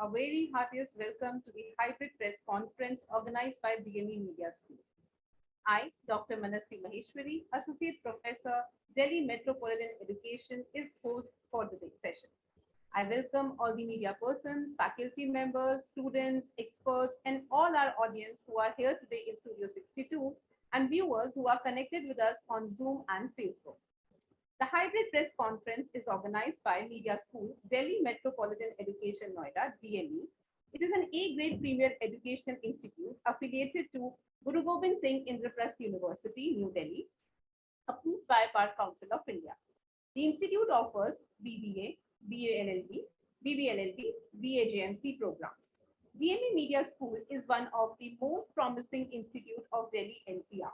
a very heartiest welcome to the hybrid press conference organized by DME Media School. I, Dr. Manasvi Maheshwari, Associate Professor, Delhi Metropolitan Education, is host for today's session. I welcome all the media persons, faculty members, students, experts, and all our audience who are here today in Studio 62 and viewers who are connected with us on Zoom and Facebook. The hybrid press conference is organized by Media School, Delhi Metropolitan Education Noida, DME. It is an A-grade premier educational institute affiliated to Guru Gobind Singh Indraprasth University, New Delhi, approved by Bar Council of India. The institute offers BBA, BA BBLLB, BAJMC programs. DME Media School is one of the most promising institute of Delhi NCR.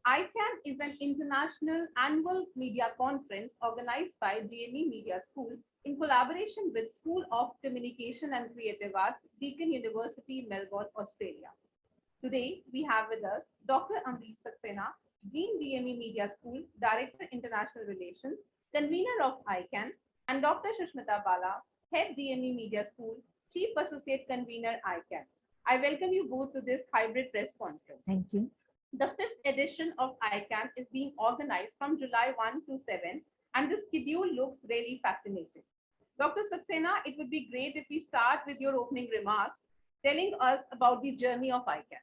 Ican is an international annual media conference organized by DME Media School in collaboration with School of Communication and Creative Arts, Deakin University, Melbourne, Australia. Today, we have with us Dr. Amrish Saxena, Dean DME Media School, Director International Relations, Convener of Ican, and Dr. Shushmita Bala, Head DME Media School, Chief Associate Convener Ican. I welcome you both to this hybrid press conference. Thank you. The fifth edition of ICANN is being organized from July 1 to 7, and the schedule looks really fascinating. Dr. Saxena, it would be great if we start with your opening remarks, telling us about the journey of ICANN.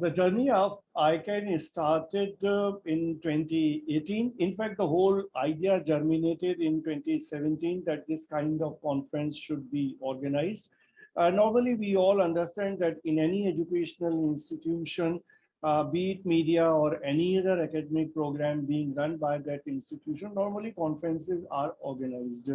The journey of ICANN started in 2018. In fact, the whole idea germinated in 2017 that this kind of conference should be organized. Normally, we all understand that in any educational institution, be it media or any other academic program being run by that institution, normally conferences are organized.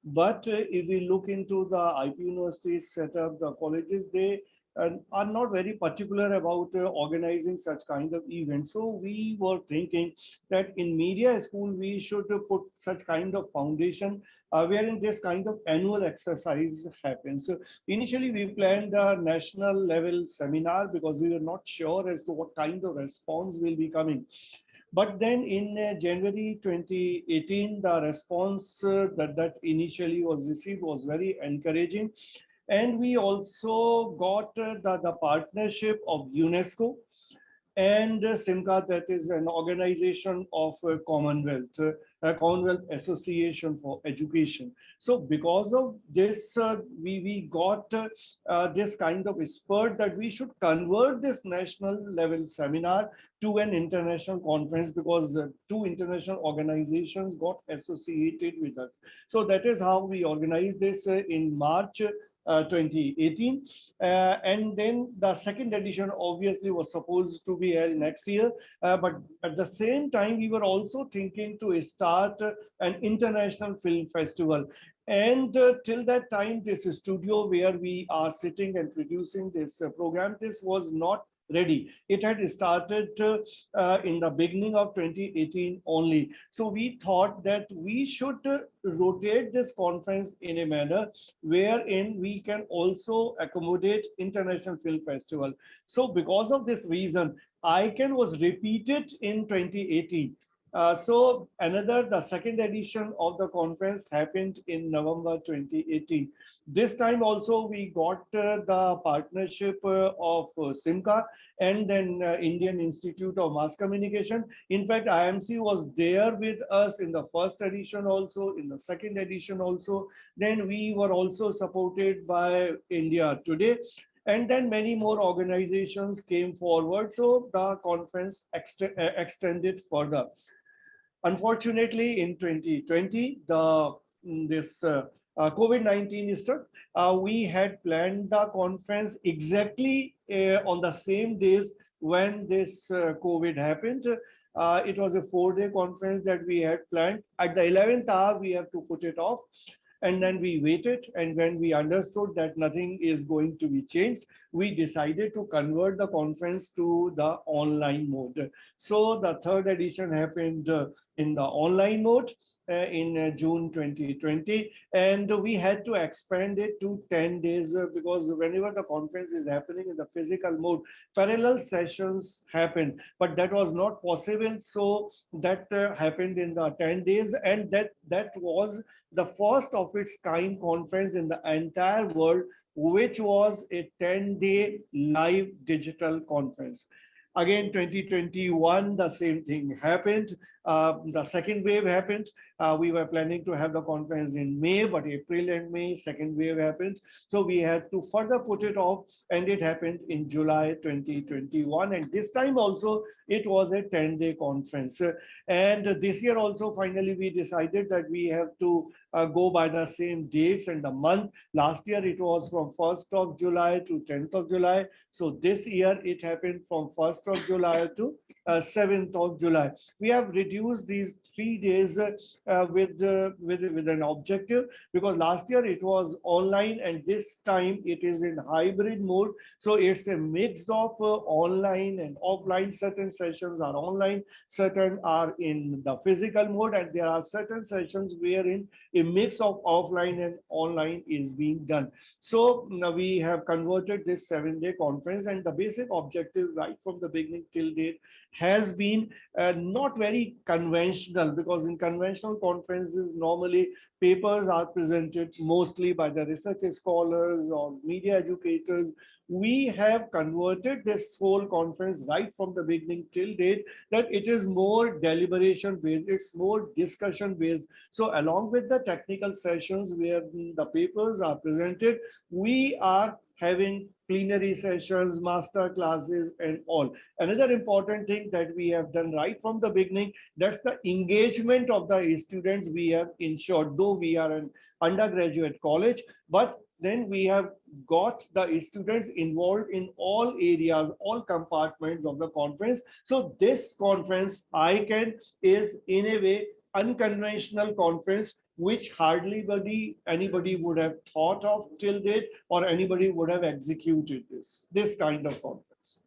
But if we look into the IP universities setup, the colleges, they are not very particular about organizing such kind of events. So we were thinking that in media school, we should put such kind of foundation wherein this kind of annual exercise happens. So initially, we planned a national level seminar because we were not sure as to what kind of response will be coming. But then in January 2018, the response that initially was received was very encouraging. And we also got the partnership of UNESCO and SIMCA, that is an organization of Commonwealth, Commonwealth Association for Education. So because of this, we got this kind of spurt that we should convert this national level seminar to an international conference because two international organizations got associated with us. So that is how we organized this in March 2018, and then the second edition obviously was supposed to be held next year, but at the same time we were also thinking to start an international film festival. And till that time, this studio where we are sitting and producing this program, this was not ready. It had started in the beginning of 2018 only. So we thought that we should rotate this conference in a manner wherein we can also accommodate International Film Festival. So because of this reason, ICANN was repeated in 2018. So the second edition of the conference happened in November 2018. This time also we got the partnership of SIMCA and then Indian Institute of Mass Communication. In fact, IMC was there with us in the first edition also, in the second edition also. Then we were also supported by India Today. And then many more organizations came forward. So the conference extended further. Unfortunately, in 2020, this COVID-19 struck. We had planned the conference exactly on the same days when this COVID happened. It was a 4-day conference that we had planned. At the 11th hour, we have to put it off. And then we waited, and when we understood that nothing is going to be changed, we decided to convert the conference to the online mode. So the third edition happened in the online mode. in June 2020, and we had to expand it to 10 days because whenever the conference is happening in the physical mode, parallel sessions happen, but that was not possible. So that happened in the 10 days, and that was the first of its kind conference in the entire world, which was a 10-day live digital conference. Again, 2021, the same thing happened. The second wave happened. We were planning to have the conference in May, but April and May, second wave happened. So we had to further put it off, and it happened in July 2021. And this time also, it was a 10-day conference. And this year also, finally, we decided that we have to go by the same dates and the month. Last year, it was from 1st of July to 10th of July. So this year, it happened from 1st of July to 7th of July. We have reduced these 3 days with an objective, because last year it was online and this time it is in hybrid mode. So it's a mix of online and offline. Certain sessions are online, certain are in the physical mode, and there are certain sessions wherein a mix of offline and online is being done. So now we have converted this 7-day conference, and the basic objective right from the beginning till date has been not very conventional, because in conventional conferences normally papers are presented mostly by the research scholars or media educators. We have converted this whole conference right from the beginning till date that it is more deliberation based, it's more discussion based. So along with the technical sessions where the papers are presented, we are having plenary sessions, master classes, and all. Another important thing that we have done right from the beginning, that's the engagement of the students we have ensured. Though we are an undergraduate college, but then we have got the students involved in all areas, all compartments of the conference. So this conference, ICANN, is in a way unconventional conference which hardly anybody would have thought of till date, or anybody would have executed this kind of conference.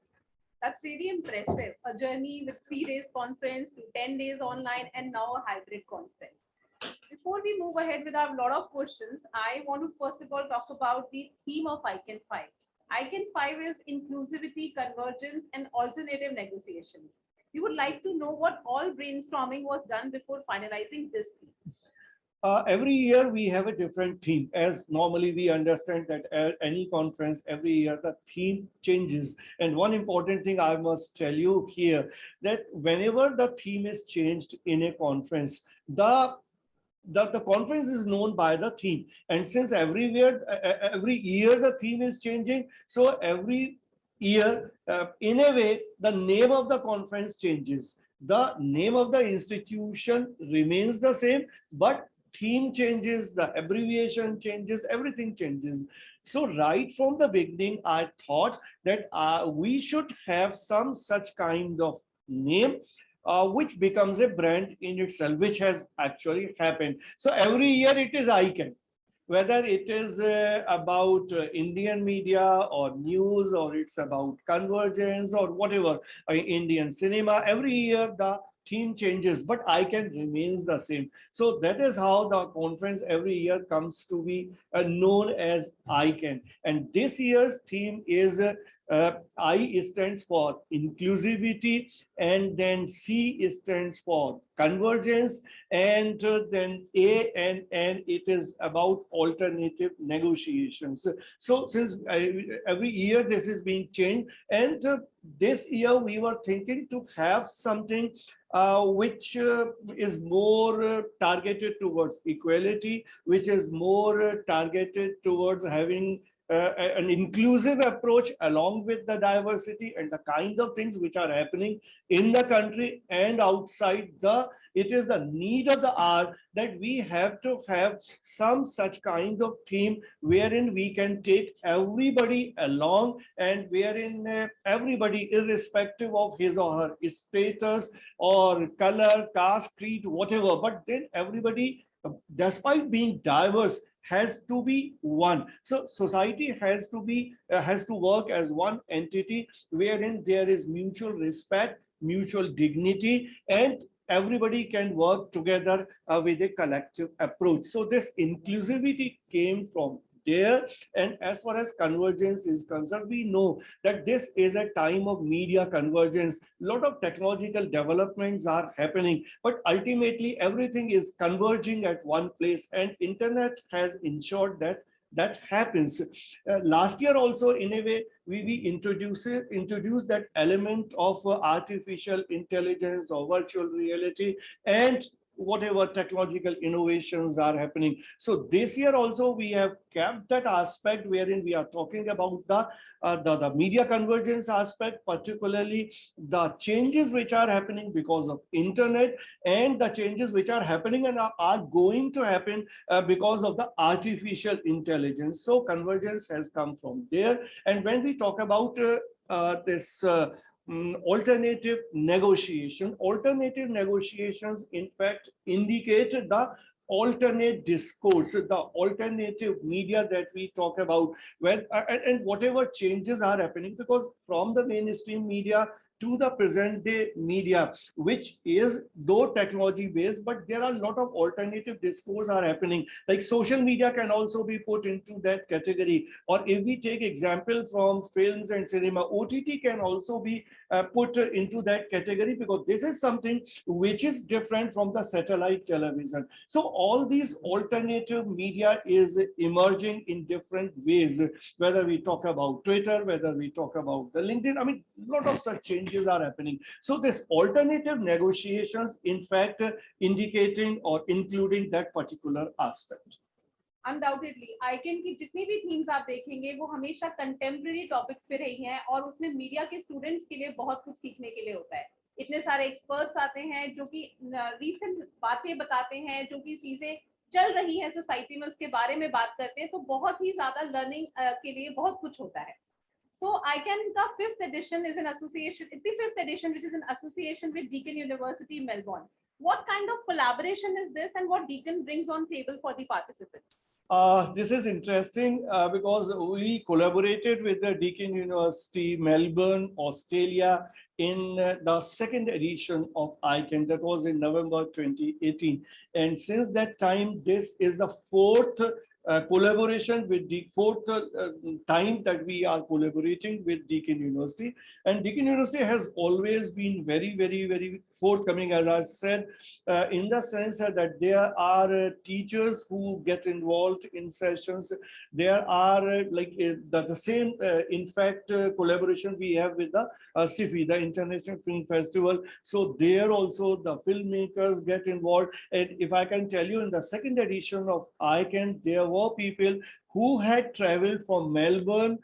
That's really impressive. A journey with 3 days conference to 10 days online and now a hybrid conference. Before we move ahead with our lot of questions, I want to first of all talk about the theme of ICANN 5. ICANN 5 is inclusivity, convergence, and alternative negotiations. We would like to know what all brainstorming was done before finalizing this theme. Every year we have a different theme. As normally we understand that at any conference, every year the theme changes. And one important thing I must tell you here, that whenever the theme is changed in a conference, the conference is known by the theme. And since every year the theme is changing, so every year, in a way, the name of the conference changes. The name of the institution remains the same, but theme changes, the abbreviation changes, everything changes. So right from the beginning, I thought that we should have some such kind of name which becomes a brand in itself, which has actually happened. So every year it is ICANN. Whether it is about Indian media or news, or it's about convergence or whatever, Indian cinema, every year the theme changes, but ICANN remains the same. So that is how the conference every year comes to be known as ICANN. And this year's theme is I stands for inclusivity, and then C stands for convergence, and then A and N, it is about alternative negotiations. So since every year this is being changed, and this year we were thinking to have something which is more targeted towards equality, which is more targeted towards having an inclusive approach along with the diversity and the kind of things which are happening in the country and outside. It is the need of the hour that we have to have some such kind of theme wherein we can take everybody along, and wherein everybody, irrespective of his or her status or color, caste, creed, whatever, but then everybody, despite being diverse, has to be one. So society has to work as one entity wherein there is mutual respect, mutual dignity, and everybody can work together with a collective approach. So this inclusivity came from there. And as far as convergence is concerned, we know that this is a time of media convergence. A lot of technological developments are happening, but ultimately everything is converging at one place, and internet has ensured that that happens. Last year also, in a way, we introduced that element of artificial intelligence or virtual reality and whatever technological innovations are happening. So this year also we have kept that aspect wherein we are talking about the media convergence aspect, particularly the changes which are happening because of internet, and the changes which are happening and are going to happen because of the artificial intelligence. So convergence has come from there. And when we talk about this alternative negotiations in fact indicate the alternate discourse, the alternative media that we talk about, when and whatever changes are happening, because from the mainstream media to the present day media, which is though technology based, but there are a lot of alternative discourse are happening. Like social media can also be put into that category. Or if we take example from films and cinema, OTT can also be put into that category, because this is something which is different from the satellite television. So all these alternative media is emerging in different ways, whether we talk about Twitter, whether we talk about the LinkedIn. I mean, a lot of such changes are happening. So this alternative negotiations, in fact, indicating or including that particular aspect. Undoubtedly icon की जितनी भी themes आप देखेंगे वो हमेशा contemporary topics पे रही हैं, और उसमें मीडिया के स्टूडेंट्स के लिए बहुत कुछ सीखने के लिए होता है. इतने सारे एक्सपर्ट्स आते हैं जो कि रीसेंट बातें बताते हैं, जो कि चीजें चल रही हैं सोसाइटी में उसके बारे में बात करते हैं, तो बहुत ही ज्यादा लर्निंग के लिए बहुत कुछ होता है. So ICAN का fifth edition is an association. It's the fifth edition, which is an association with Deakin University, Melbourne. What kind of collaboration is this, and what Deakin brings on table for the participants? This is interesting because we collaborated with the Deakin University, Melbourne, Australia, in the second edition of ICAN. That was in November 2018. And since that time, this is the fourth collaboration with the fourth time that we are collaborating with Deakin University. And Deakin University has always been very, very, very forthcoming, as I said, in the sense that there are teachers who get involved in sessions. There are the same, in fact, collaboration we have with the SIFI, the International Film Festival. So there also the filmmakers get involved. And if I can tell you, in the second edition of ICAN, there were people who had traveled from Melbourne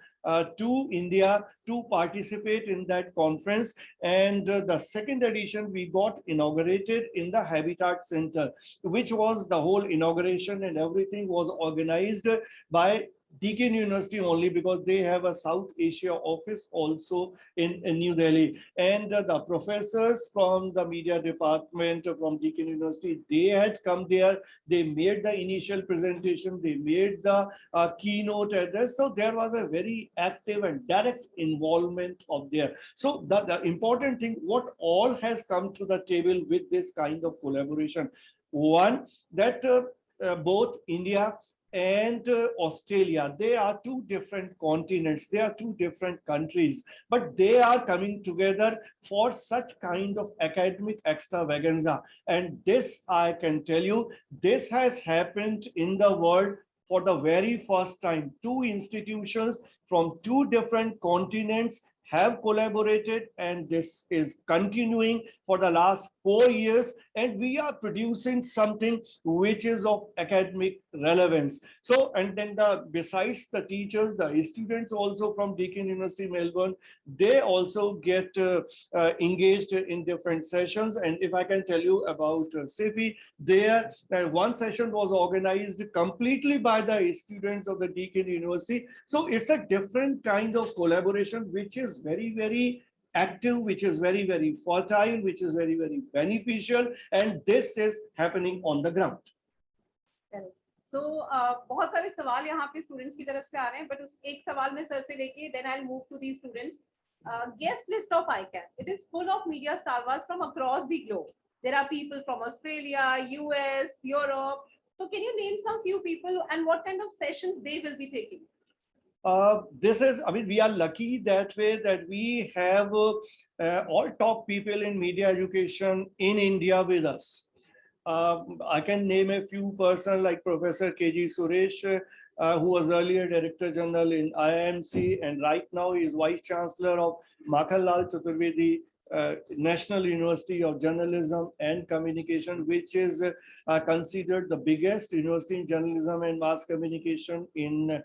to India to participate in that conference. And the second edition we got inaugurated in the Habitat Center, which was the whole inauguration and everything was organized by Deakin University only, because they have a South Asia office also in New Delhi. And the professors from the media department from Deakin University, they had come there. They made the initial presentation. They made the keynote address. So there was a very active and direct involvement of there. So the important thing, what all has come to the table with this kind of collaboration. One, that both India and Australia, they are two different continents, they are two different countries, but they are coming together for such kind of academic extravaganza. And this, I can tell you, this has happened in the world for the very first time. Two institutions from two different continents have collaborated, and this is continuing for the last 4 years, and we are producing something which is of academic relevance. So, and then besides the teachers, the students also from Deakin University, Melbourne, they also get engaged in different sessions. And if I can tell you about SIFI, there one session was organized completely by the students of the Deakin University. So it's a different kind of collaboration, which is very, very active, which is very, very fertile, which is very, very beneficial, and this is happening on the ground. So बहुत सारे सवाल यहाँ पे students की तरफ से आ रहे हैं, बट उस एक सवाल में सर से लेके then I'll move to these students. Guest list of ICAN. It is full of media stars from across the globe. There are people from Australia, US, Europe. So can you name some few people and what kind of sessions they will be taking? I mean, we are lucky that way that we have all top people in media education in India with us. I can name a few persons like Professor KG Suresh, who was earlier Director General in IIMC and right now he is Vice Chancellor of Makhanlal Chaturvedi National University of Journalism and Communication, which is considered the biggest university in journalism and mass communication in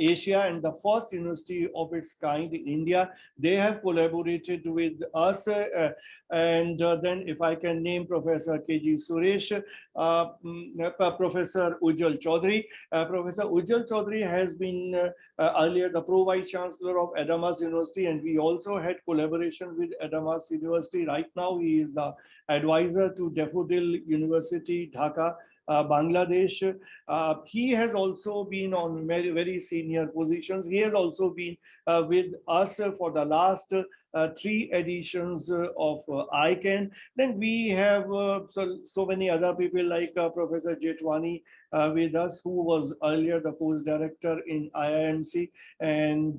Asia and the first university of its kind in India. They have collaborated with us. Then if I can name Professor KG Suresh, Professor Ujjwal Chaudhary. Professor Ujjwal Chaudhary has been earlier the Pro-Vice Chancellor of Adamas University, and we also had collaboration with Adamas University. Right now, he is the advisor to Daffodil University, Dhaka, Bangladesh. He has also been on very, very senior positions. He has also been with us for the last 3 editions of Ican. Then we have so many other people like Professor Jetwani with us, who was earlier the post director in IIMC. And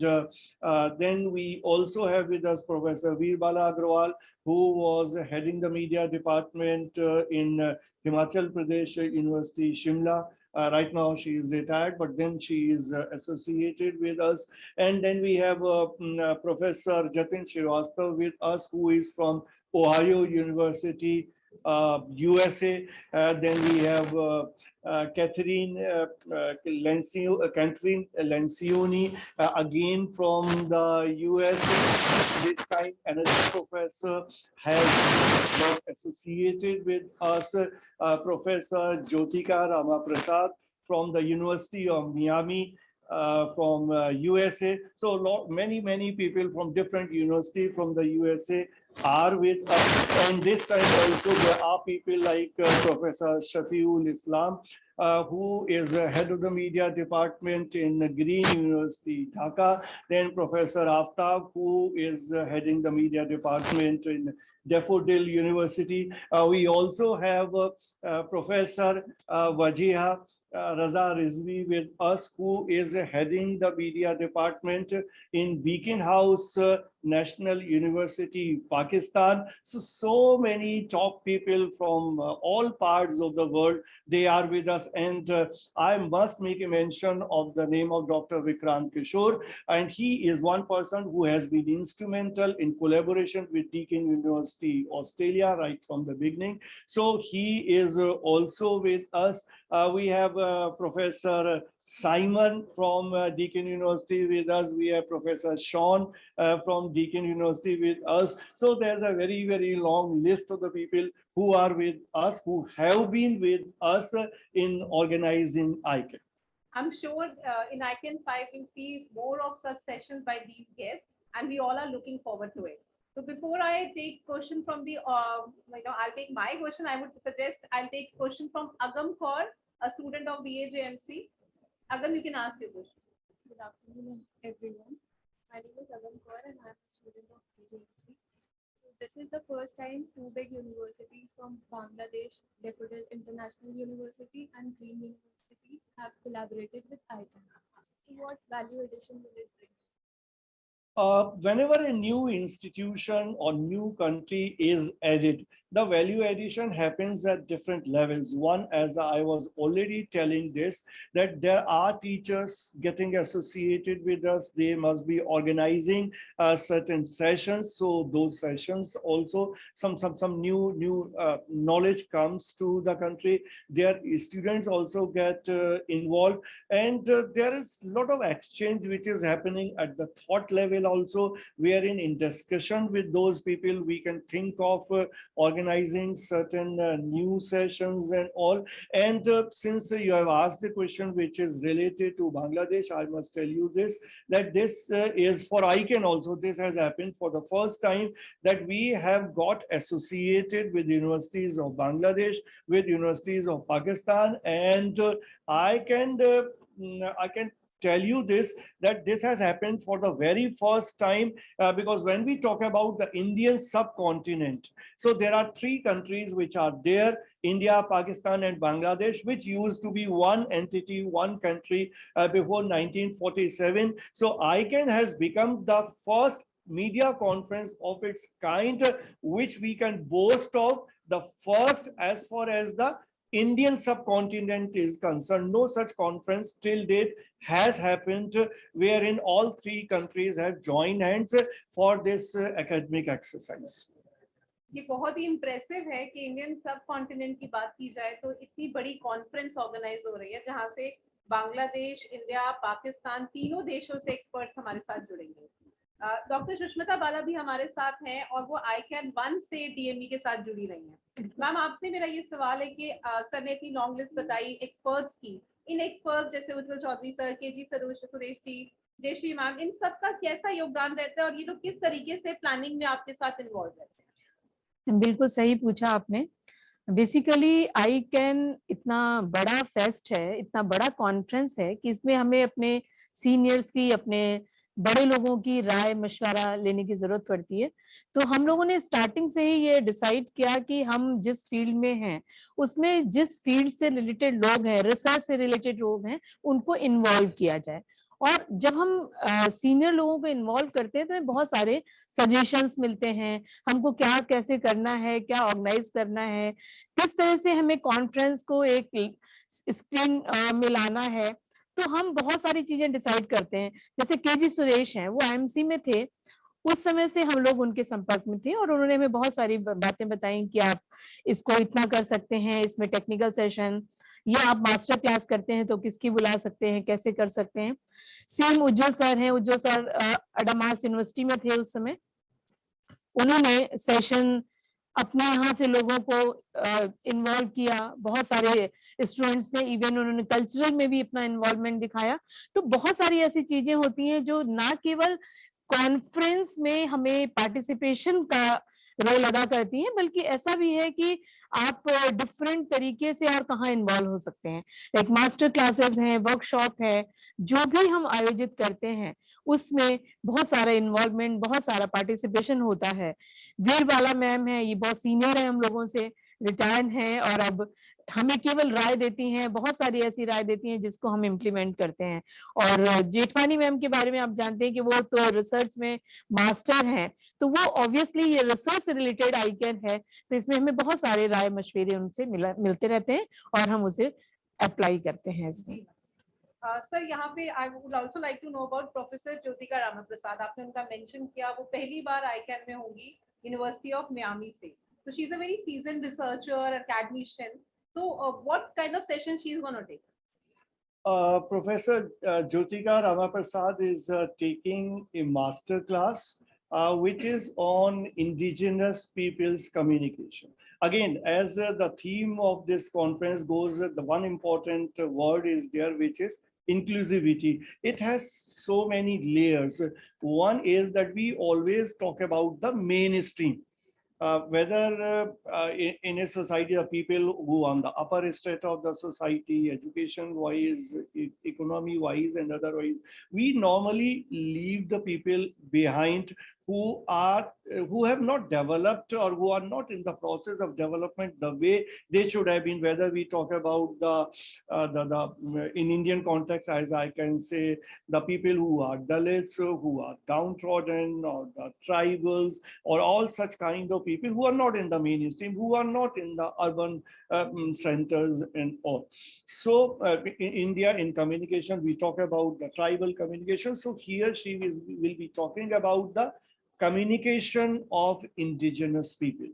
then we also have with us Professor Veerbala Agrawal, who was heading the media department in Himachal Pradesh University, Shimla. Right now she is retired, but then she is associated with us. And then we have Professor Jatin Srivastava with us, who is from Ohio University, USA. Then we have Catherine Lencioni, again from the US. This time, another professor has got associated with us, Professor Jyotika Ramaprasad from the University of Miami, from USA. So many people from different universities from the USA are with us. And this time also there are people like Professor Shafiul Islam, who is head of the media department in Green University, Dhaka. Then Professor Aftab, who is heading the media department in Daffodil University. We also have Professor Wajiha Raza Rizvi with us, who is heading the media department in Beacon House National University, Pakistan. So many top people from all parts of the world, they are with us. And I must make a mention of the name of Dr. Vikrant Kishore. And he is one person who has been instrumental in collaboration with Deakin University, Australia, right from the beginning. So he is also with us. We have Professor Simon from Deakin University with us. We have Professor Sean from Deakin University with us. So there's a very, very long list of the people who are with us, who have been with us in organizing ICAN. I'm sure in ICAN 5 we'll see more of such sessions by these guests, and we all are looking forward to it. So before I take question from the, I'll take my question. I would suggest I'll take question from Agam Kaur, a student of BAJMC. Agam, you can ask your question. Good afternoon, everyone. My name is Agam Kaur and I'm a student of BJMC. So this is the first time 2 big universities from Bangladesh, Daffodil International University and Green University have collaborated with ICAN. So what value addition will it bring? Whenever a new institution or new country is added, the value addition happens at different levels. One, as I was already telling this, that there are teachers getting associated with us. They must be organizing certain sessions. So those sessions also, some new knowledge comes to the country. Their students also get involved. And there is a lot of exchange which is happening at the thought level also, wherein in discussion with those people, we can think of organizing certain new sessions and all. And since you have asked a question which is related to Bangladesh, I must tell you this, that this is for ICAN also. This has happened for the first time that we have got associated with universities of Bangladesh, with universities of Pakistan, and I can tell you this, that this has happened for the very first time, because when we talk about the Indian subcontinent, so there are three countries which are there: India, Pakistan, and Bangladesh, which used to be one entity, one country before 1947. So ICANN has become the first media conference of its kind, which we can boast of, the first as far as the Indian subcontinent is concerned. No such conference till date has happened wherein all three countries have joined hands for this academic exercise. ये बहुत ही impressive है कि Indian सब continent की बात की जाए तो इतनी बड़ी कॉन्फ्रेंस ऑर्गेनाइज हो रही है जहां से बांग्लादेश, इंडिया, पाकिस्तान तीनों देशों से एक्सपर्ट्स हमारे साथ जुड़ेंगे। डॉक्टर सुष्मिता बाला भी हमारे साथ हैं और वो आईकैन 1 से डीएमई के साथ जुड़ी रही हैं। मैम, आपसे मेरा ये सवाल है कि सर ने इतनी लॉन्ग लिस्ट बताई एक्सपर्ट्स की, इन एक्सपर्ट्स जैसे उज्जवल चौधरी सर, के जी सुरेश जी, जयश्री मैम, इन सबका कैसा योगदान रहता है और ये लोग किस तरीके से प्लानिंग में आपके साथ इन्वॉल्व रहते हैं? बिल्कुल सही पूछा आपने। बेसिकली आईकैन इतना बड़ा फेस्ट है, इतना बड़ा कॉन्फ्रेंस है कि इसमें हमें अपने सीनियर्स की, अपने बड़े लोगों की राय मशवरा लेने की जरूरत पड़ती है। तो हम लोगों ने स्टार्टिंग से ही ये डिसाइड किया कि हम जिस फील्ड में हैं उसमें जिस फील्ड से रिलेटेड लोग हैं, रिसर्च से रिलेटेड लोग हैं, उनको इन्वॉल्व किया जाए। और जब हम सीनियर लोगों को इन्वॉल्व करते हैं तो हमें बहुत सारे सजेशंस मिलते हैं, हमको क्या कैसे करना है, क्या ऑर्गेनाइज करना है, किस तरह से हमें कॉन्फ्रेंस को एक स्क्रीन में लाना है। तो हम बहुत सारी चीजें डिसाइड करते हैं। जैसे के जी सुरेश हैं, वो आईएमसी में थे, उस समय से हम लोग उनके संपर्क में थे और उन्होंने हमें बहुत सारी बातें बताई कि आप इसको इतना कर सकते हैं, इसमें टेक्निकल सेशन, या आप मास्टर क्लास करते हैं तो किसकी बुला सकते हैं, कैसे कर सकते हैं। सेम उज्जवल सर हैं, उज्जवल सर अडामास यूनिवर्सिटी में थे उस समय, उन्होंने सेशन अपने यहाँ से लोगों को इन्वॉल्व किया, बहुत सारे स्टूडेंट्स ने, इवन उन्होंने कल्चरल में भी अपना इन्वॉल्वमेंट दिखाया। तो बहुत सारी ऐसी चीजें होती हैं जो ना केवल कॉन्फ्रेंस में हमें पार्टिसिपेशन का रोल अदा करती हैं, बल्कि ऐसा भी है कि आप डिफरेंट तरीके से और कहाँ इन्वॉल्व हो सकते हैं। लाइक मास्टर क्लासेस हैं, वर्कशॉप है, जो भी हम आयोजित करते हैं उसमें बहुत सारा इन्वॉल्वमेंट, बहुत सारा पार्टिसिपेशन होता है। वीरबाला मैम है, ये बहुत सीनियर है हम लोगों से, रिटायर्ड हैं और अब हमें केवल राय देती हैं, बहुत सारी ऐसी राय देती हैं जिसको हम इम्प्लीमेंट करते हैं। और जेठवानी मैम के बारे में आप जानते हैं कि वो तो रिसर्च में मास्टर हैं, तो वो ऑब्वियसली ये रिसर्च से रिलेटेड आईकैन है, तो इसमें हमें बहुत सारे राय मशवरे उनसे मिलते रहते हैं और हम उसे अप्लाई करते हैं इसमें। सर, यहाँ पे I would also like to know about professor Jyotika Ramaprasad. आपने उनका मेंशन किया, वो पहली बार आईकैन में होंगी यूनिवर्सिटी ऑफ मियामी से। So she's a very seasoned researcher, academician. So what kind of session she's going to take? Professor Jyotika Ramaprasad is taking a master class which is on indigenous people's communication. Again, as the theme of this conference goes, the one important word is there, which is inclusivity. It has so many layers. One is that we always talk about the mainstream. Whether in a society, the people who are on the upper strata of the society, education wise, economy wise, and otherwise, we normally leave the people behind who have not developed or who are not in the process of development the way they should have been. Whether we talk about the in Indian context, as I can say, the people who are Dalits, who are downtrodden, or the tribals, or all such kind of people who are not in the mainstream, who are not in the urban centers and all. So in India, in communication, we talk about the tribal communication. So here she will be talking about the communication of indigenous people.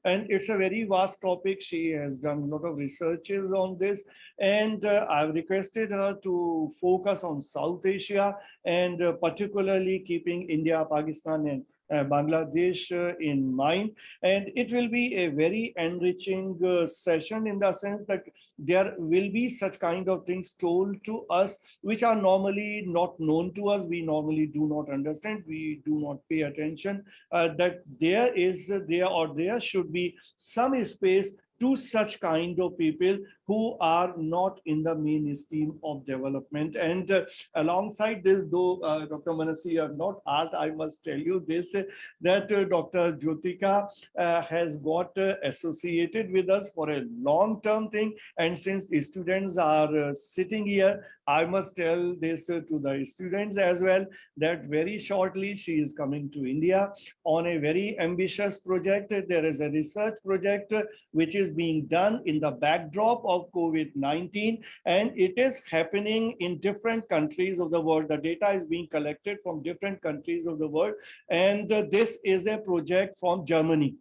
And it's a very vast topic. She has done a lot of researches on this. And I've requested her to focus on South Asia and particularly keeping India, Pakistan, and Bangladesh in mind. And it will be a very enriching session in the sense that there will be such kind of things told to us which are normally not known to us. We normally do not understand. We do not pay attention that there should be some space to such kind of people who are not in the mainstream of development. And alongside this, though Dr. Manasi, you have not asked, I must tell you this, that Dr. Jyotika has got associated with us for a long-term thing. And since students are sitting here, I must tell this to the students as well, that very shortly she is coming to India on a very ambitious project. There is a research project which is being done in the backdrop of COVID-19, and it is happening in different countries of the world. The data is being collected from different countries of the world, and this is a project from Germany.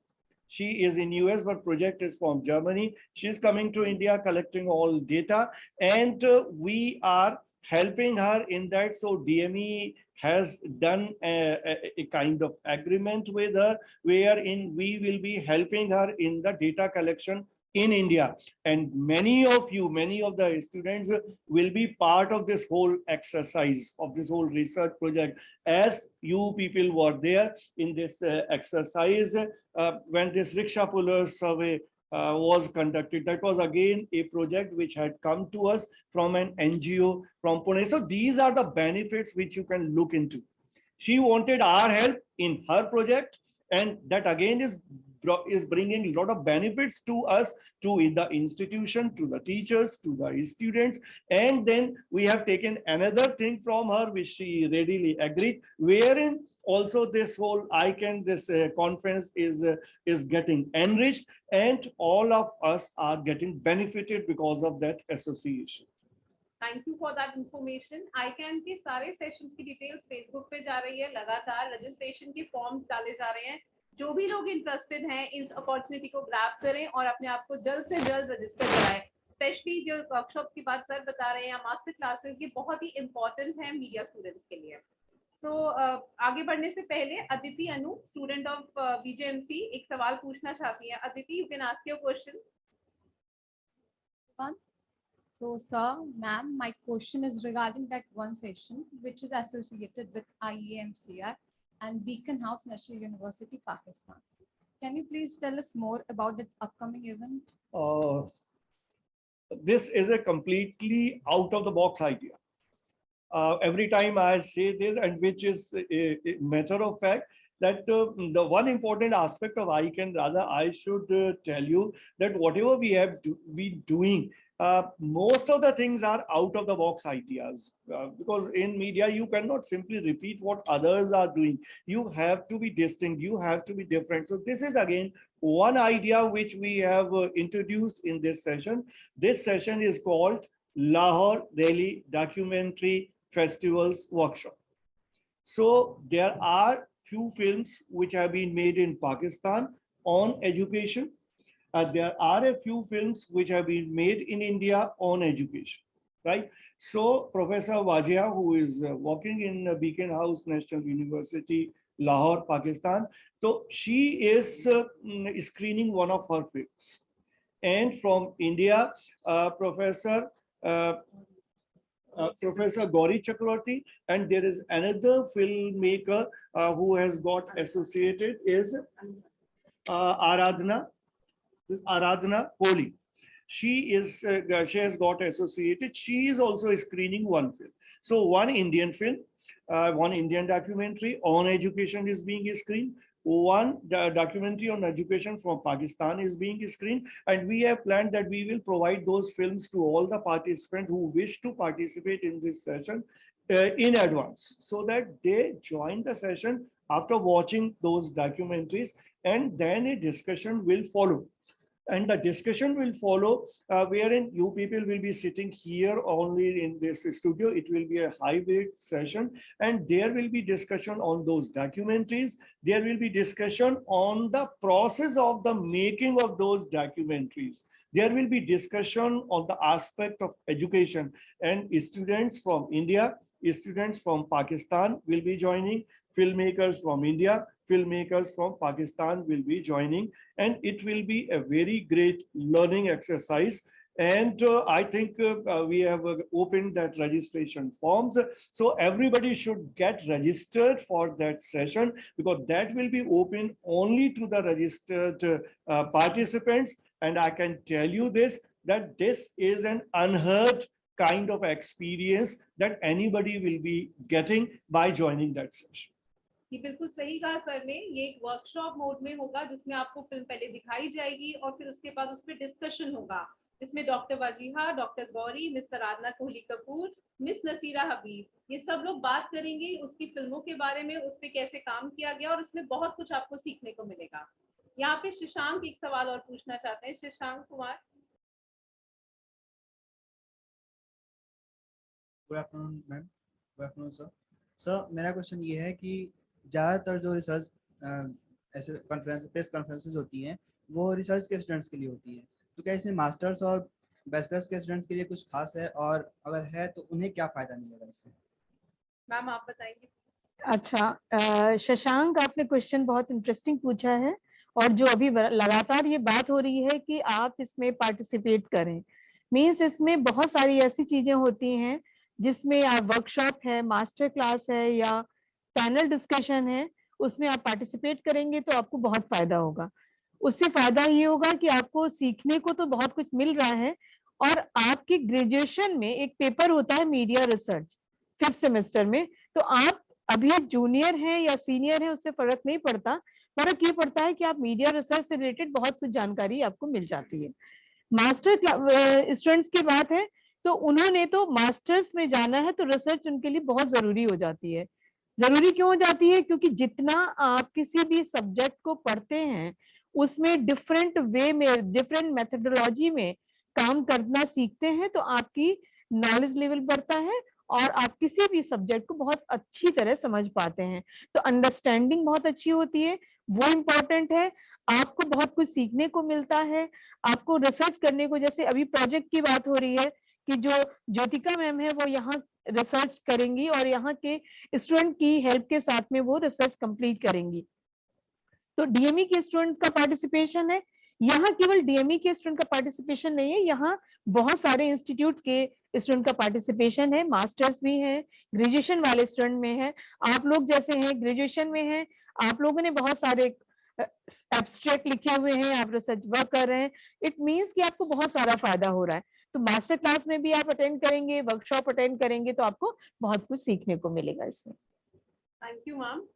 She is in US, but project is from Germany. She's coming to India, collecting all data, and we are helping her in that. So DME has done a kind of agreement with her, wherein we will be helping her in the data collection in India. And many of you, many of the students will be part of this whole exercise, of this whole research project, as you people were there in this exercise when this rickshaw puller survey was conducted. That was again a project which had come to us from an NGO from Pune. So these are the benefits which you can look into. She wanted our help in her project, and that again is bringing a lot of benefits to us, to the institution, to the teachers, to the students. And then we have taken another thing from her which she readily agreed, wherein also this whole Ican, this conference is getting enriched, and all of us are getting benefited because of that association. Thank you for that information. ICANN के सारे sessions की details Facebook पे जा रही है, लगातार registration के forms डाले जा रहे हैं। जो भी लोग इंटरेस्टेड हैं इस अपॉर्चुनिटी को ग्रैब करें और अपने आप को जल्द से जल्द रजिस्टर कराएं। स्पेशली जो वर्कशॉप्स की बात सर बता रहे हैं या मास्टर क्लासेस, ये बहुत ही इंपॉर्टेंट है मीडिया स्टूडेंट्स के लिए। सो आगे बढ़ने से पहले अदिति अनु, स्टूडेंट ऑफ बीजेएमसी, एक सवाल पूछना चाहती है। Aditi, you can ask your question. So, sir, ma'am, my question is regarding that one session which is associated with IEMCR and Beacon House, National University, Pakistan. Can you please tell us more about the upcoming event? This is a completely out of the box idea. Every time I say this, and which is a matter of fact, that the one important aspect of Ican, rather I should tell you that whatever we have been doing, most of the things are out of the box ideas, because in media you cannot simply repeat what others are doing. You have to be distinct, you have to be different. So this is again one idea which we have introduced in this session. This session is called Lahore Delhi Documentary Festivals Workshop. So there are few films which have been made in Pakistan on education. There are a few films which have been made in India on education, right? So Professor Wajia, who is working in Beacon House, National University, Lahore, Pakistan, so she is screening one of her films. And from India, Professor Gauri Chakravarti, and there is another filmmaker who has got associated is Aradhana Kohli. She has got associated. She is also screening one film. So one Indian film, one Indian documentary on education is being screened. One documentary on education from Pakistan is being screened, and we have planned that we will provide those films to all the participants who wish to participate in this session in advance, so that they join the session after watching those documentaries, and then a discussion will follow. And the discussion will follow wherein you people will be sitting here only in this studio. It will be a hybrid session, and there will be discussion on those documentaries. There will be discussion on the process of the making of those documentaries. There will be discussion on the aspect of education, and students from India, students from Pakistan will be joining, filmmakers from India, filmmakers from Pakistan will be joining, and it will be a very great learning exercise. And I think we have opened that registration forms. So everybody should get registered for that session, because that will be open only to the registered participants. And I can tell you this, that this is an unheard kind of experience that anybody will be getting by joining that session. ये बिल्कुल सही कहा sir ने, ये एक workshop mode में होगा जिसमें आपको फिल्म पहले दिखाई जाएगी और फिर उसके बाद उस पर डिस्कशन होगा, जिसमें doctor Wajiha, doctor Gauri, miss Aradhana Kohli Kapoor, miss Nasira Habib, ये सब लोग बात करेंगे उसकी फिल्मों के बारे में, उस पर कैसे काम किया गया, और उसमें बहुत कुछ आपको सीखने को मिलेगा। यहाँ पे शशांक एक सवाल और पूछना चाहते हैं। Shashank Kumar. Good afternoon ma'am. Good afternoon sir. Sir मेरा क्वेश्चन ये है कि ज़्यादातर जो रिसर्च ऐसे कॉन्फ्रेंस प्रेस कॉन्फ्रेंसेज होती हैं वो रिसर्च के स्टूडेंट्स के लिए होती हैं, तो क्या इसमें मास्टर्स और बैचलर्स के स्टूडेंट्स के लिए कुछ खास है, और अगर है तो उन्हें क्या फ़ायदा मिलेगा इससे? मैम आप बताएंगे। अच्छा, शशांक, आपने क्वेश्चन बहुत इंटरेस्टिंग पूछा है, और जो अभी लगातार ये बात हो रही है कि आप इसमें पार्टिसिपेट करें, मीन्स इसमें बहुत सारी ऐसी चीजें होती हैं जिसमें आप वर्कशॉप है, मास्टर क्लास है या पैनल डिस्कशन है, उसमें आप पार्टिसिपेट करेंगे तो आपको बहुत फायदा होगा। उससे फायदा ये होगा कि आपको सीखने को तो बहुत कुछ मिल रहा है, और आपके ग्रेजुएशन में एक पेपर होता है मीडिया रिसर्च 5th सेमेस्टर में, तो आप अभी आप जूनियर हैं या सीनियर हैं उससे फर्क नहीं पड़ता, फर्क ये पड़ता है कि आप मीडिया रिसर्च से रिलेटेड बहुत कुछ जानकारी आपको मिल जाती है। मास्टर स्टूडेंट्स की बात है तो उन्होंने तो मास्टर्स में जाना है तो रिसर्च उनके लिए बहुत जरूरी हो जाती है। जरूरी क्यों हो जाती है? क्योंकि जितना आप किसी भी सब्जेक्ट को पढ़ते हैं उसमें डिफरेंट वे में, डिफरेंट मेथोडोलॉजी में काम करना सीखते हैं तो आपकी नॉलेज लेवल बढ़ता है और आप किसी भी सब्जेक्ट को बहुत अच्छी तरह समझ पाते हैं। तो अंडरस्टैंडिंग बहुत अच्छी होती है, वो इम्पोर्टेंट है। आपको बहुत कुछ सीखने को मिलता है, आपको रिसर्च करने को, जैसे अभी प्रोजेक्ट की बात हो रही है कि जो ज्योतिका मैम है वो यहाँ रिसर्च करेंगी और यहाँ के स्टूडेंट की हेल्प के साथ में वो रिसर्च कंप्लीट करेंगी। तो डीएमई के स्टूडेंट का पार्टिसिपेशन है, यहाँ केवल डीएमई के स्टूडेंट का पार्टिसिपेशन नहीं है, यहाँ बहुत सारे इंस्टीट्यूट के स्टूडेंट का पार्टिसिपेशन है, मास्टर्स भी हैं, ग्रेजुएशन वाले स्टूडेंट में है, आप लोग जैसे हैं ग्रेजुएशन में हैं, आप लोगों ने बहुत सारे एब्स्ट्रैक्ट लिखे हुए हैं, आप रिसर्च वर्क कर रहे हैं, इट मीन्स कि आपको बहुत सारा फायदा हो रहा है। तो मास्टर क्लास में भी आप अटेंड करेंगे, वर्कशॉप अटेंड करेंगे तो आपको बहुत कुछ सीखने को मिलेगा इसमें। Thank you ma'am.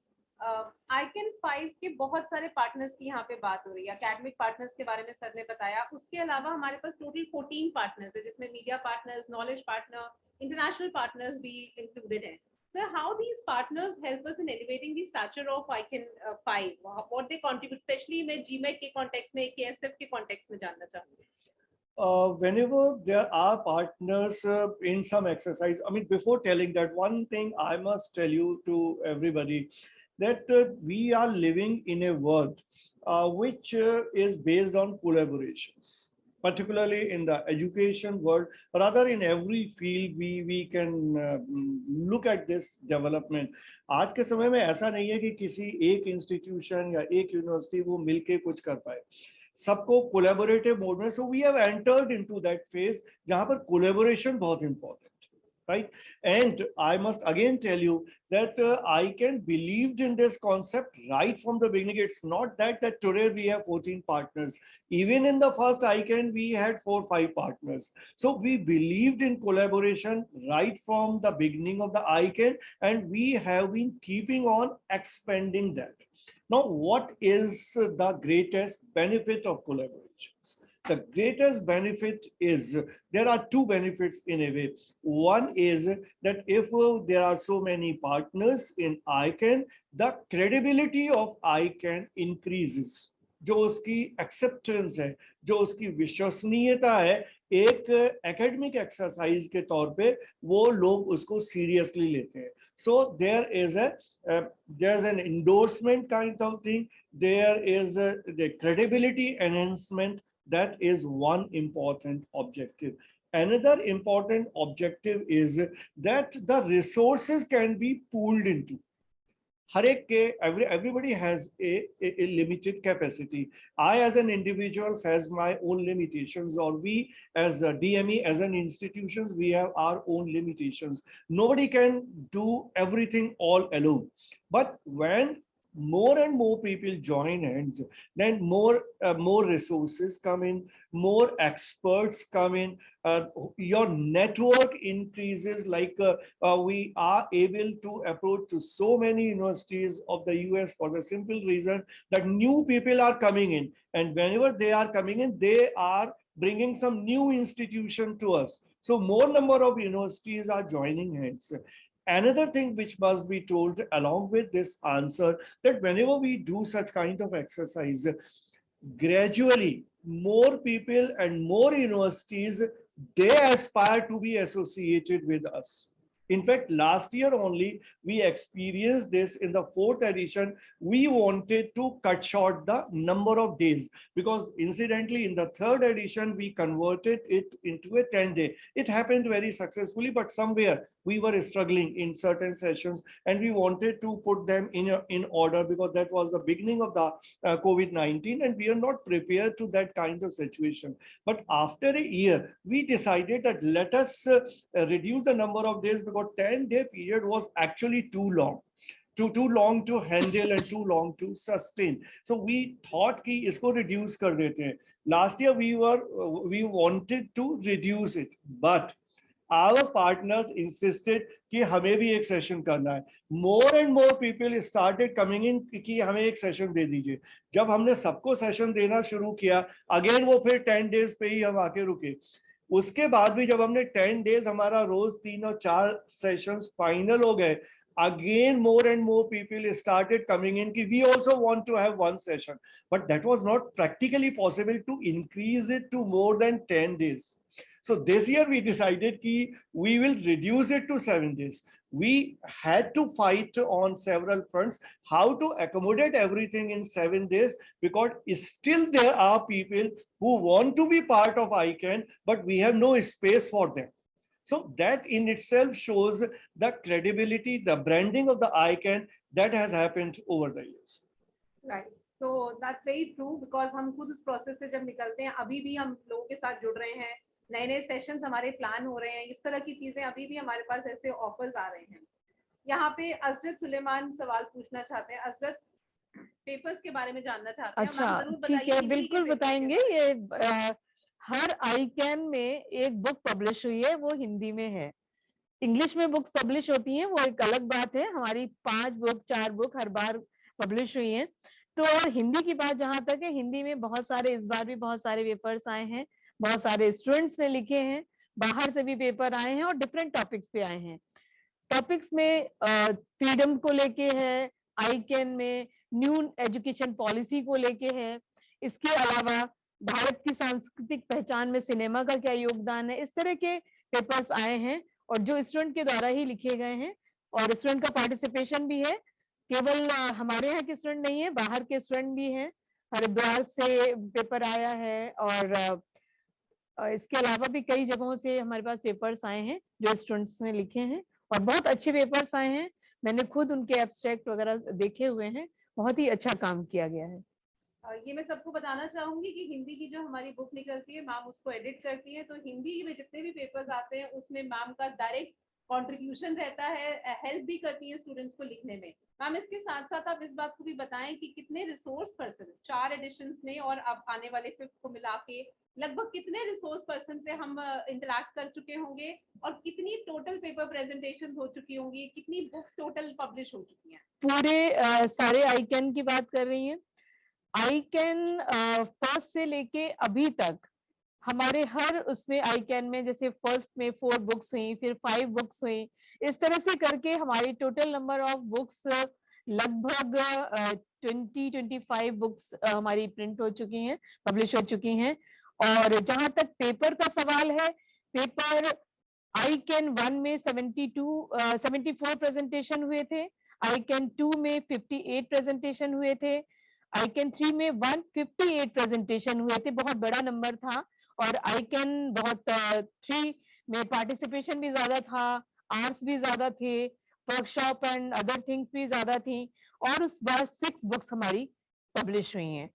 आईकैन 5 के बहुत सारे पार्टनर्स की यहाँ पे बात हो रही है। एकेडमिक पार्टनर्स के बारे में सर ने बताया, उसके अलावा हमारे पास टोटल 14 पार्टनर्स है जिसमें media partners, knowledge partner, international partners भी इंक्लूडेड हैं। Sir, how these partners help us in elevating the stature of Ican 5? What they contribute, especially मैं GMAT के context में, KSF के context में जानना चाहूँगी। Whenever there are partners in some exercise, I mean, before telling that, one thing I must tell you to everybody, that we are living in a world which is based on collaborations, particularly in the education world, rather in every field we can look at this development. आज के समय में ऐसा नहीं है कि किसी एक इंस्टीट्यूशन या एक यूनिवर्सिटी वो मिलके कुछ कर पाए, सबको कोलैबोरेटिव मोड में, so we have entered into that phase जहां पर कोलैबोरेशन बहुत important, right? And I must again tell you that Ican believed in this concept right from the beginning. It's not that today we have 14 partners. Even in the first Ican, we had 4-5 partners. So we believed in collaboration right from the beginning of the Ican, and we have been keeping on expanding that. Now, what is the greatest benefit of collaborations? The greatest benefit is, there are two benefits in a way. One is that if there are so many partners in Ican, the credibility of Ican increases. जो उसकी acceptance है, जो उसकी विश्वसनीयता है एक academic exercise के तौर पे, वो लोग उसको सीरियसली लेते हैं. So there is there's an endorsement kind of thing. There is the credibility enhancement. That is one important objective. Another important objective is that the resources can be pooled into. Everybody has a limited capacity. I as an individual has my own limitations, or we as a DME, as an institution, we have our own limitations. Nobody can do everything all alone. But when more and more people join hands, then more resources come in, more experts come in, your network increases. Like we are able to approach to so many universities of the US for the simple reason that new people are coming in, and whenever they are coming in, they are bringing some new institution to us. So more number of universities are joining hands. Another thing which must be told along with this answer, that whenever we do such kind of exercise, gradually more people and more universities, they aspire to be associated with us. In fact, last year only we experienced this in the 4th edition. We wanted to cut short the number of days, because incidentally in the 3rd edition we converted it into a 10-day. It happened very successfully, but somewhere we were struggling in certain sessions, and we wanted to put them in order, because that was the beginning of the COVID-19, and we are not prepared to that kind of situation. But after a year, we decided that let us reduce the number of days, because 10-day period was actually too long. Too long to handle and too long to sustain. So we thought कि इसको reduce कर देते हैं. Last year we wanted to reduce it, but our partners insisted कि हमें भी एक session करना है. More and more people started coming in कि हमें एक सेशन दे दीजिए. जब हमने सबको सेशन देना शुरू किया, अगेन वो फिर 10 days पे ही हम आके रुके. उसके बाद भी जब हमने 10 days हमारा रोज 3 और 4 सेशंस फाइनल हो गए, again more and more people started coming in कि we also want to have one session, but that was not practically possible to increase it to more than 10 days. So this year we decided कि we will reduce it to 7 days. We had to fight on several fronts how to accommodate everything in 7 days, because still there are people who want to be part of Ican, but we have no space for them. So that in itself shows the credibility, the branding of the Ican that has happened over the years. Right. So that's very true, because हम खुद उस process से जब निकलते हैं, अभी भी हम लोगों के साथ जुड़ रहे हैं, नए नए सेशंस हमारे प्लान हो रहे हैं, इस तरह की चीजें अभी भी हमारे पास ऐसे ऑफर्स आ रहे हैं. यहाँ पे अजरत सुलेमान सवाल पूछना चाहते हैं. अजरत, पेपर्स के बारे में जानना चाहते हैं. अच्छा, मैम जरूर ठीक बताइए है, हिंदी के बिल्कुल पेपर्स के बताएंगे. बारे में. ये हर आईकैन में एक बुक पब्लिश हुई है, वो हिंदी में है. इंग्लिश में बुक्स पब्लिश होती हैं, वो एक अलग बात है. हमारी 5 बुक 4 बुक हर बार पब्लिश हुई हैं. तो और हिंदी की बात जहां तक है, हिंदी में बहुत सारे, इस बार भी बहुत सारे पेपर्स आए हैं, बहुत सारे स्टूडेंट्स ने लिखे हैं, बाहर से भी पेपर आए हैं और डिफरेंट टॉपिक्स पे आए हैं. टॉपिक्स में फ्रीडम को लेके है, आईकैन में न्यू एजुकेशन पॉलिसी को लेके है, इसके अलावा भारत की सांस्कृतिक पहचान में सिनेमा का क्या योगदान है, इस तरह के पेपर्स आए हैं और जो स्टूडेंट के द्वारा ही लिखे गए हैं. और स्टूडेंट का पार्टिसिपेशन भी है, केवल हमारे यहाँ के स्टूडेंट नहीं है, बाहर के स्टूडेंट भी हैं. हरिद्वार से पेपर आया है और इसके अलावा भी कई जगहों से हमारे पास पेपर्स आए हैं जो स्टूडेंट्स ने लिखे हैं और बहुत अच्छे पेपर्स आए हैं. मैंने खुद उनके एब्स्ट्रैक्ट वगैरह देखे हुए हैं, बहुत ही अच्छा काम किया गया है. ये मैं सबको बताना चाहूंगी कि हिंदी की जो हमारी बुक निकलती है, मैम उसको एडिट करती है, तो हिंदी में जितने भी पेपर्स आते हैं उसमें मैम का डायरेक्ट कंट्रीब्यूशन रहता है, हेल्प भी करती है स्टूडेंट्स को लिखने में. मैम इसके साथ साथ आप इस बात को भी बताएं कि कितने रिसोर्स पर्सन 4 एडिशंस में और अब आने वाले 5th को मिला के लगभग कितने रिसोर्स पर्सन से हम इंटरेक्ट कर चुके होंगे और कितनी टोटल पेपर प्रेजेंटेशन हो चुकी होंगी, कितनी बुक्स टोटल पब्लिश हो चुकी हैं? पूरे सारे आईकैन की बात कर रही हैं. आईकैन फर्स्ट से लेके अभी तक हमारे हर उसमें आईकैन में, जैसे फर्स्ट में 4 बुक्स हुई, फिर 5 बुक्स हुई, इस तरह से करके हमारी टोटल नंबर ऑफ बुक्स लगभग 20-25 बुक्स हमारी प्रिंट हो चुकी हैं, पब्लिश हो चुकी हैं. और जहां तक पेपर का सवाल है, पेपर आईकैन 1 में 74 प्रेजेंटेशन हुए थे, आईकैन 2 में 58 प्रेजेंटेशन हुए थे, आईकैन 3 में 158 प्रेजेंटेशन हुए थे, बहुत बड़ा नंबर था. और आईकैन बहुत 3 में पार्टिसिपेशन भी ज्यादा था, आर्ट्स भी ज्यादा थे, वर्कशॉप एंड अदर थिंग्स भी ज्यादा थी. और उस बार 6 बुक्स हमारी पब्लिश हुई हैं.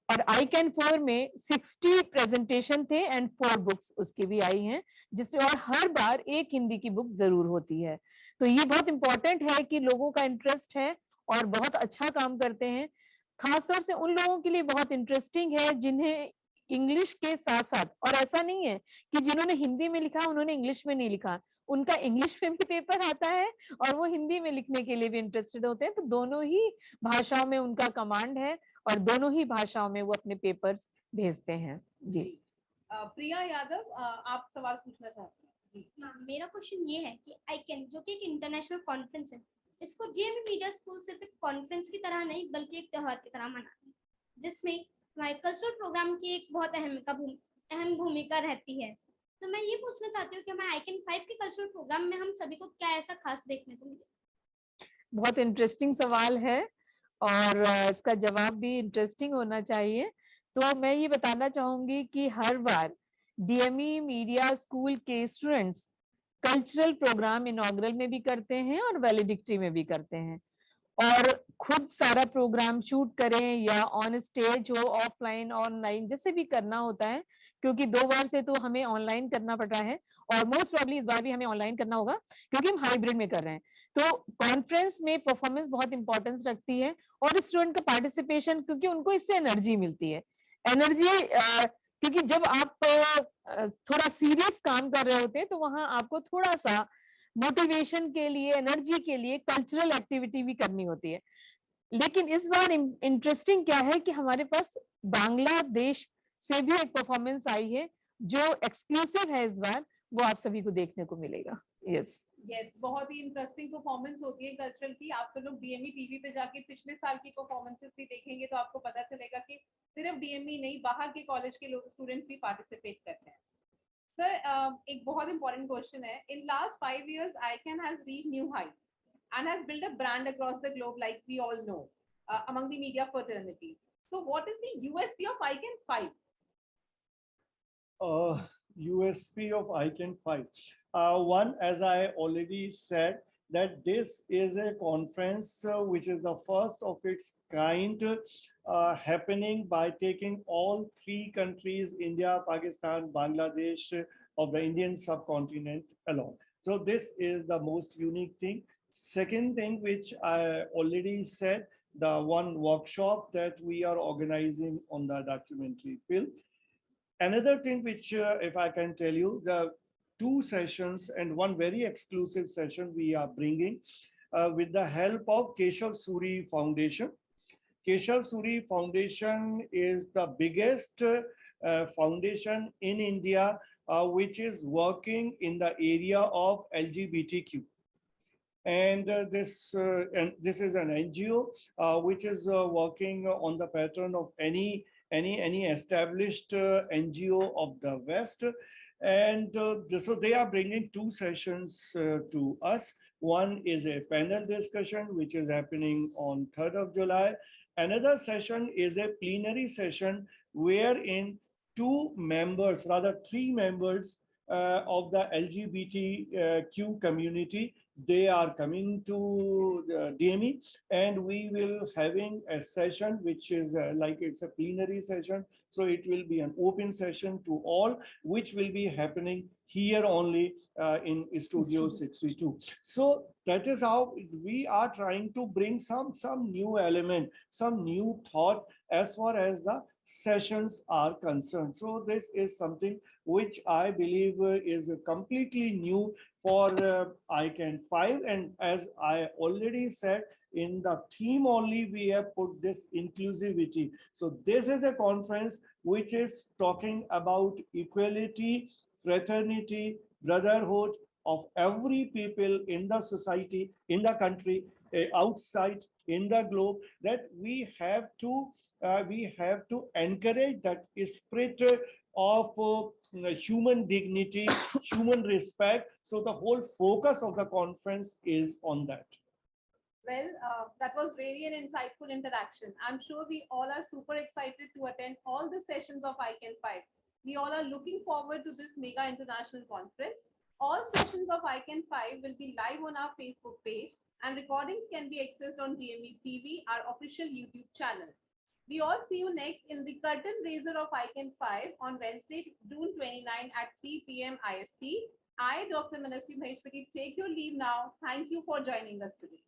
और आईकैन 4 में 60 प्रेजेंटेशन थे एंड 4 बुक्स उसकी भी आई हैं, जिसमें और हर बार एक हिंदी की बुक जरूर होती है. तो ये बहुत इंपॉर्टेंट है कि लोगों का इंटरेस्ट है और बहुत अच्छा काम करते हैं। खासतौर से उन लोगों के लिए बहुत इंटरेस्टिंग है जिन्हें इंग्लिश के साथ साथ, और ऐसा नहीं है कि जिन्होंने हिंदी में लिखा उन्होंने इंग्लिश में नहीं लिखा, उनका इंग्लिश में भी पेपर आता है और वो हिंदी में लिखने के लिए भी इंटरेस्टेड होते हैं, तो दोनों ही भाषाओं में उनका कमांड है और दोनों ही भाषाओं में वो अपने पेपर्स भेजते हैं। जी प्रिया यादव, आप सवाल पूछना चाहते हैं? जी हाँ, मेरा क्वेश्चन ये है कि आईकैन जो कि एक इंटरनेशनल कॉन्फ्रेंस है, इसको डीएमई मीडिया स्कूल सिर्फ एक कॉन्फ्रेंस की तरह नहीं बल्कि एक त्योहार की तरह मनाते हैं, जिसमें हमारे कल्चरल प्रोग्राम की एक बहुत अहम भूमिका रहती है। तो मैं ये पूछना चाहती हूँ कि हमारे आईकैन 5 के कल्चरल प्रोग्राम में हम सभी को क्या ऐसा खास देखने को मिले? बहुत इंटरेस्टिंग सवाल है और इसका जवाब भी इंटरेस्टिंग होना चाहिए। तो मैं ये बताना चाहूंगी कि हर बार डीएमई मीडिया स्कूल के स्टूडेंट्स कल्चरल प्रोग्राम इनॉग्रल में भी करते हैं और वैलिडिक्टरी में भी करते हैं, और खुद सारा प्रोग्राम शूट करें या ऑन स्टेज हो, ऑफलाइन ऑनलाइन जैसे भी करना होता है, क्योंकि 2 बार से तो हमें ऑनलाइन करना पड़ रहा है और मोस्ट प्रॉब्ली इस बार भी हमें ऑनलाइन करना होगा क्योंकि हम हाइब्रिड में कर रहे हैं। तो कॉन्फ्रेंस में परफॉर्मेंस बहुत इंपॉर्टेंस रखती है और स्टूडेंट का पार्टिसिपेशन, क्योंकि उनको इससे एनर्जी मिलती है। एनर्जी क्योंकि जब आप थोड़ा सीरियस काम कर रहे होते हैं तो वहां आपको थोड़ा सा मोटिवेशन के लिए, एनर्जी के लिए कल्चरल एक्टिविटी भी करनी होती है। लेकिन इस बार इंटरेस्टिंग क्या है कि हमारे पास बांग्लादेश से भी एक परफॉर्मेंस आई है जो एक्सक्लूसिव है इस बार, वो आप सभी को देखने को मिलेगा। यस यस, बहुत ही इंटरेस्टिंग परफॉर्मेंस होती है कल्चरल की। आप सब लोग डीएमई टीवी पे जाके पिछले साल की परफॉर्मेंसेस भी देखेंगे तो आपको पता चलेगा कि सिर्फ डीएमई नहीं, बाहर के कॉलेज के लोग स्टूडेंट्स भी पार्टिसिपेट करते हैं। सर, एक बहुत इंपॉर्टेंट क्वेश्चन है। In last 5 years ICAN has reached new heights and has built a brand across the globe, like we all know, among the media fraternity. So what is the USP of ICAN 5? USP of Ican 5. One, as I already said, that this is a conference which is the first of its kind, happening by taking all 3 countries, India, Pakistan, Bangladesh, of the Indian subcontinent along. So this is the most unique thing. Second thing, which I already said, the one workshop that we are organizing on the documentary film. Another thing which, if I can tell you, the 2 sessions and one very exclusive session we are bringing with the help of Keshav Suri Foundation. Keshav Suri Foundation is the biggest foundation in India which is working in the area of LGBTQ. And this is an NGO which is working on the pattern of any established NGO of the West. And so they are bringing 2 sessions to us. One is a panel discussion, which is happening on 3rd of July. Another session is a plenary session wherein 2 members, rather 3 members of the LGBTQ community, they are coming to DME, and we will having a session which is like it's a plenary session. So it will be an open session to all, which will be happening here only in Studio 62. So that is how we are trying to bring some new element, some new thought as far as the sessions are concerned. So this is something which I believe is completely new for ICAN 5. And as I already said, in the theme only we have put this inclusivity. So this is a conference which is talking about equality, fraternity, brotherhood of every people in the society, in the country, outside, in the globe, that we have to encourage that spirit of human dignity, human respect. So the whole focus of the conference is on that. Well, that was really an insightful interaction. I'm sure we all are super excited to attend all the sessions of ICAN 5. We all are looking forward to this mega international conference. All sessions of ICAN 5 will be live on our Facebook page, and recordings can be accessed on DME TV, our official YouTube channel. We all see you next in the curtain raiser of ICAN 5 on Wednesday, June 29 at 3 p.m. IST. I, Dr. Manasvi Maheshwari, take your leave now. Thank you for joining us today.